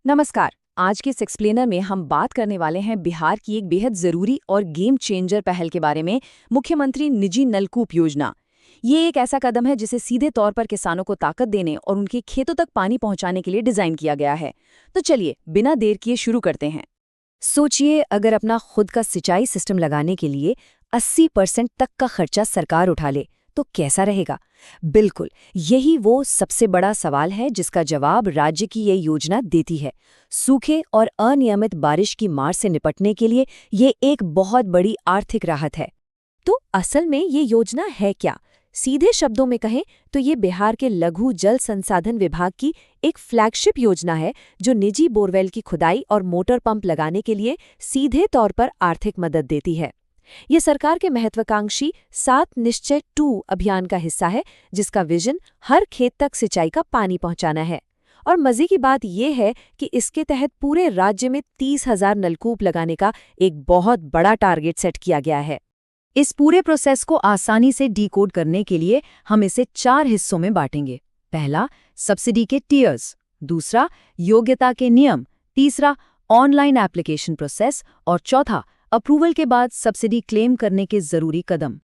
नमस्कार। आज के इस एक्सप्लेनर में हम बात करने वाले हैं बिहार की एक बेहद जरूरी और गेम चेंजर पहल के बारे में, मुख्यमंत्री निजी नलकूप योजना। ये एक ऐसा कदम है जिसे सीधे तौर पर किसानों को ताकत देने और उनके खेतों तक पानी पहुंचाने के लिए डिजाइन किया गया है। तो चलिए बिना देर किए शुरू करते हैं। सोचिए, अगर अपना खुद का सिंचाई सिस्टम लगाने के लिए 80% तक का खर्चा सरकार उठा ले तो कैसा रहेगा। बिल्कुल यही वो सबसे बड़ा सवाल है जिसका जवाब राज्य की ये योजना देती है। सूखे और अनियमित बारिश की मार से निपटने के लिए ये एक बहुत बड़ी आर्थिक राहत है। तो असल में ये योजना है क्या? सीधे शब्दों में कहें तो ये बिहार के लघु जल संसाधन विभाग की एक फ्लैगशिप योजना है जो निजी बोरवेल की खुदाई और मोटर पंप लगाने के लिए सीधे तौर पर आर्थिक मदद देती है। ये सरकार के महत्वाकांक्षी 7 निश्चय 2 अभियान का हिस्सा है, जिसका विजन हर खेत तक सिंचाई का पानी पहुंचाना है। और मजे की बात यह है कि इसके तहत पूरे राज्य में 30,000 नलकूप लगाने का एक बहुत बड़ा टारगेट सेट किया गया है। इस पूरे प्रोसेस को आसानी से डीकोड करने के लिए हम इसे 4 हिस्सों में बांटेंगे। पहला, सब्सिडी के टियर्स। दूसरा, योग्यता के नियम। तीसरा, ऑनलाइन एप्लीकेशन प्रोसेस। और चौथा, अप्रूवल के बाद सब्सिडी क्लेम करने के जरूरी कदम।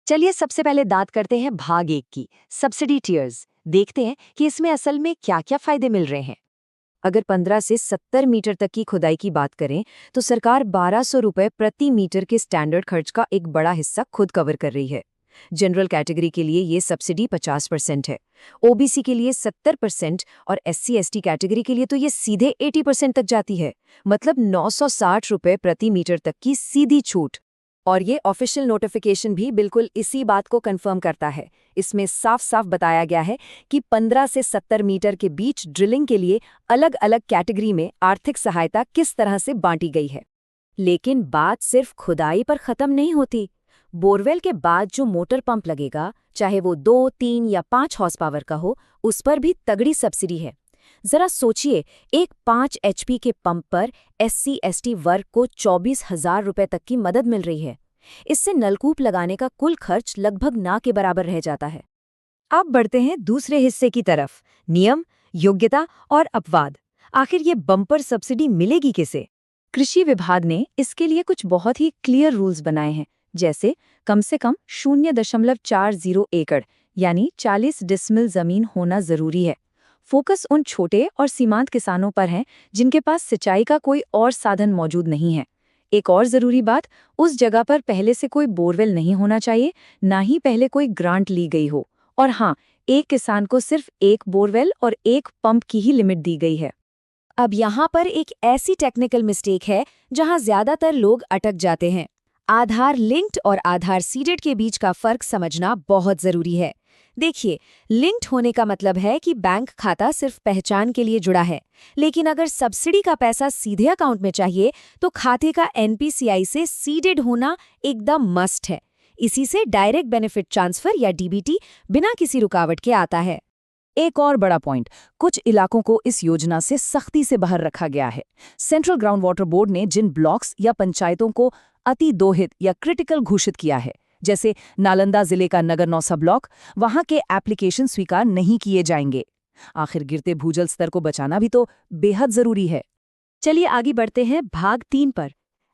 चलिए सबसे पहले बात करते हैं भाग 1 की, सब्सिडी टियर्स। देखते हैं कि इसमें असल में क्या-क्या फायदे मिल रहे हैं। अगर 15 से 70 मीटर तक की खुदाई की बात करें तो सरकार 1200 रुपये प्रति मीटर के स्टैंडर्ड खर्च का एक बड़ा हिस्सा खुद कवर कर रही है। जनरल कैटेगरी के लिए ये सब्सिडी 50% है, ओबीसी के लिए 70% और SC/ST कैटेगरी के लिए तो ये सीधे 80% तक जाती है। मतलब 960 रुपये प्रति मीटर तक की सीधी छूट। और ये ऑफिशियल नोटिफिकेशन भी बिल्कुल इसी बात को कंफर्म करता है। इसमें साफ साफ बताया गया है कि 15 से 70 मीटर के बीच ड्रिलिंग के लिए अलग अलग कैटेगरी में आर्थिक सहायता किस तरह से बांटी गई है। लेकिन बात सिर्फ खुदाई पर खत्म नहीं होती। बोरवेल के बाद जो मोटर पंप लगेगा, चाहे वो 2, 3 या 5 हॉर्स पावर का हो, उस पर भी तगड़ी सब्सिडी है। जरा सोचिए, एक 5 HP के पंप पर SC/ST वर्ग को 24,000 रुपये तक की मदद मिल रही है। इससे नलकूप लगाने का कुल खर्च लगभग ना के बराबर रह जाता है। अब बढ़ते हैं दूसरे हिस्से की तरफ, नियम, योग्यता और अपवाद। आखिर ये बम्पर सब्सिडी मिलेगी किसे? कृषि विभाग ने इसके लिए कुछ बहुत ही क्लियर रूल्स बनाए हैं, जैसे कम से कम 0.40 एकड़ यानी 40 डिसमिल जमीन होना जरूरी है। फोकस उन छोटे और सीमांत किसानों पर है जिनके पास सिंचाई का कोई और साधन मौजूद नहीं है। एक और जरूरी बात, उस जगह पर पहले से कोई बोरवेल नहीं होना चाहिए, ना ही पहले कोई ग्रांट ली गई हो। और हाँ, एक किसान को सिर्फ एक बोरवेल और एक पंप की ही लिमिट दी गई है। अब यहाँ पर एक ऐसी टेक्निकल मिस्टेक है जहाँ ज्यादातर लोग अटक जाते हैं। आधार लिंक्ड और आधार सीडेड के बीच का फर्क समझना बहुत जरूरी है। देखिए, लिंक्ड होने का मतलब है कि बैंक खाता सिर्फ पहचान के लिए जुड़ा है, लेकिन अगर सब्सिडी का पैसा सीधे अकाउंट में चाहिए तो खाते का NPCI से सीडेड होना एकदम मस्ट है। इसी से डायरेक्ट बेनिफिट ट्रांसफर या DBT बिना किसी रुकावट के आता है। एक और बड़ा पॉइंट, कुछ इलाकों को इस योजना से सख्ती से बाहर रखा गया है। सेंट्रल ग्राउंड वाटर बोर्ड ने जिन ब्लॉक्स या पंचायतों को अति दोहित या क्रिटिकल घोषित किया है, जैसे नालंदा जिले का नगर नौसा ब्लॉक, वहां के एप्लीकेशन स्वीकार नहीं किए जाएंगे। आखिर गिरते भूजल स्तर को बचाना भी तो बेहद जरूरी है। चलिए आगे बढ़ते हैं भाग 3 पर,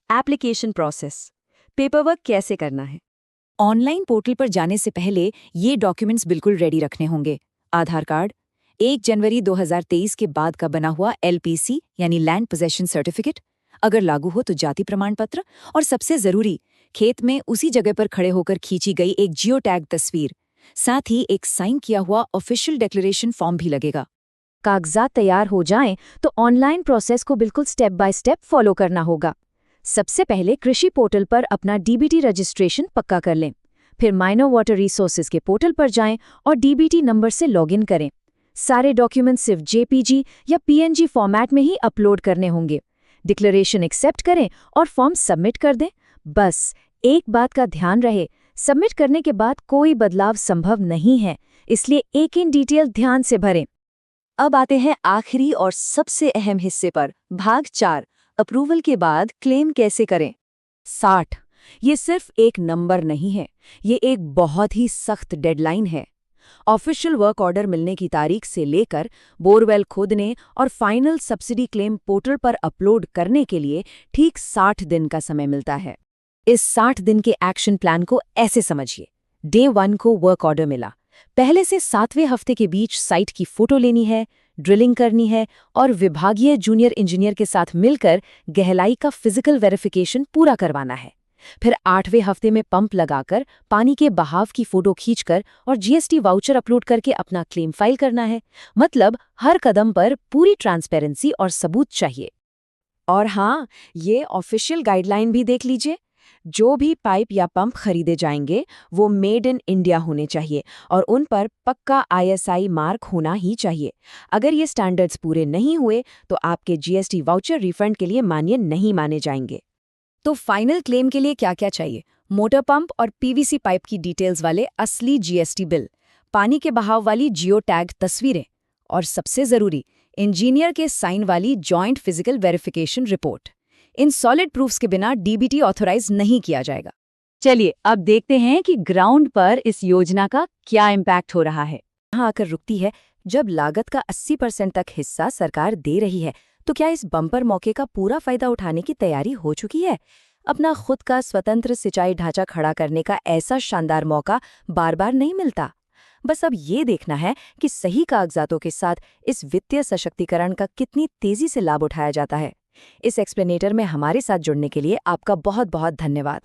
एप्लीकेशन प्रोसेस। पेपरवर्क कैसे करना है? ऑनलाइन पोर्टल पर जाने से पहले ये डॉक्यूमेंट्स बिल्कुल रेडी रखने होंगे। आधार कार्ड, 1 जनवरी 2023 के बाद का बना हुआ LPC यानी लैंड पोजेशन सर्टिफिकेट, अगर लागू हो तो जाति प्रमाण पत्र, और सबसे जरूरी, खेत में उसी जगह पर खड़े होकर खींची गई एक जियो टैग तस्वीर। साथ ही एक साइन किया हुआ ऑफिशियल डिक्लेरेशन फॉर्म भी लगेगा। कागजात तैयार हो जाएं तो ऑनलाइन प्रोसेस को बिल्कुल स्टेप बाय स्टेप फॉलो करना होगा। सबसे पहले कृषि पोर्टल पर अपना DBT रजिस्ट्रेशन पक्का कर लें। फिर माइनर वाटर रिसोर्सेज के पोर्टल पर जाएं और DBT नंबर से लॉगिन करें। सारे डॉक्यूमेंट सिर्फ JPG या PNG फॉर्मेट में ही अपलोड करने होंगे। डिक्लेरेशन एक्सेप्ट करें और फॉर्म सबमिट कर दें। बस एक बात का ध्यान रहे, सबमिट करने के बाद कोई बदलाव संभव नहीं है, इसलिए एक इन डिटेल ध्यान से भरें। अब आते हैं आखिरी और सबसे अहम हिस्से पर, भाग 4, अप्रूवल के बाद क्लेम कैसे करें। 60 ये सिर्फ एक नंबर नहीं है, ये एक बहुत ही सख्त डेडलाइन है। ऑफिशियल वर्क ऑर्डर मिलने की तारीख से लेकर बोरवेल खोदने और फाइनल सब्सिडी क्लेम पोर्टल पर अपलोड करने के लिए ठीक 60 दिन का समय मिलता है। इस 60 दिन के एक्शन प्लान को ऐसे समझिए। डे 1 को वर्क ऑर्डर मिला। पहले से 7वें हफ्ते के बीच साइट की फोटो लेनी है, ड्रिलिंग करनी है और विभागीय जूनियर इंजीनियर के साथ मिलकर गहराई का फिजिकल वेरिफिकेशन पूरा करवाना है। फिर 8वें हफ्ते में पंप लगाकर पानी के बहाव की फोटो खींचकर और जीएसटी वाउचर अपलोड करके अपना क्लेम फाइल करना है। मतलब हर कदम पर पूरी ट्रांसपेरेंसी और सबूत चाहिए। और हाँ, ये ऑफिशियल गाइडलाइन भी देख लीजिए। जो भी पाइप या पंप खरीदे जाएंगे वो मेड इन इंडिया होने चाहिए और उन पर पक्का आईएसआई मार्क होना ही चाहिए। अगर ये स्टैंडर्ड्स पूरे नहीं हुए तो आपके जीएसटी वाउचर रिफंड के लिए मान्य नहीं माने जाएंगे। तो फाइनल क्लेम के लिए क्या क्या चाहिए? मोटर पंप और पीवीसी पाइप की डिटेल्स वाले असली जीएसटी बिल, पानी के बहाव वाली जियो टैग तस्वीरें और सबसे ज़रूरी इंजीनियर के साइन वाली joint physical verification report. In solid proofs के बिना डीबीटी ऑथोराइज नहीं किया जाएगा। चलिए अब देखते हैं कि ग्राउंड पर इस योजना का क्या इम्पैक्ट हो रहा है। यहाँ आकर रुकती है, जब लागत का 80% तक हिस्सा सरकार दे रही है तो क्या इस बम्पर मौके का पूरा फायदा उठाने की तैयारी हो चुकी है? अपना खुद का स्वतंत्र सिंचाई ढांचा खड़ा करने का ऐसा शानदार मौका बार बार नहीं मिलता। बस अब ये देखना है कि सही कागजातों के साथ इस वित्तीय सशक्तिकरण का कितनी तेजी से लाभ उठाया जाता है। इस एक्सप्लेनेटर में हमारे साथ जुड़ने के लिए आपका बहुत बहुत धन्यवाद।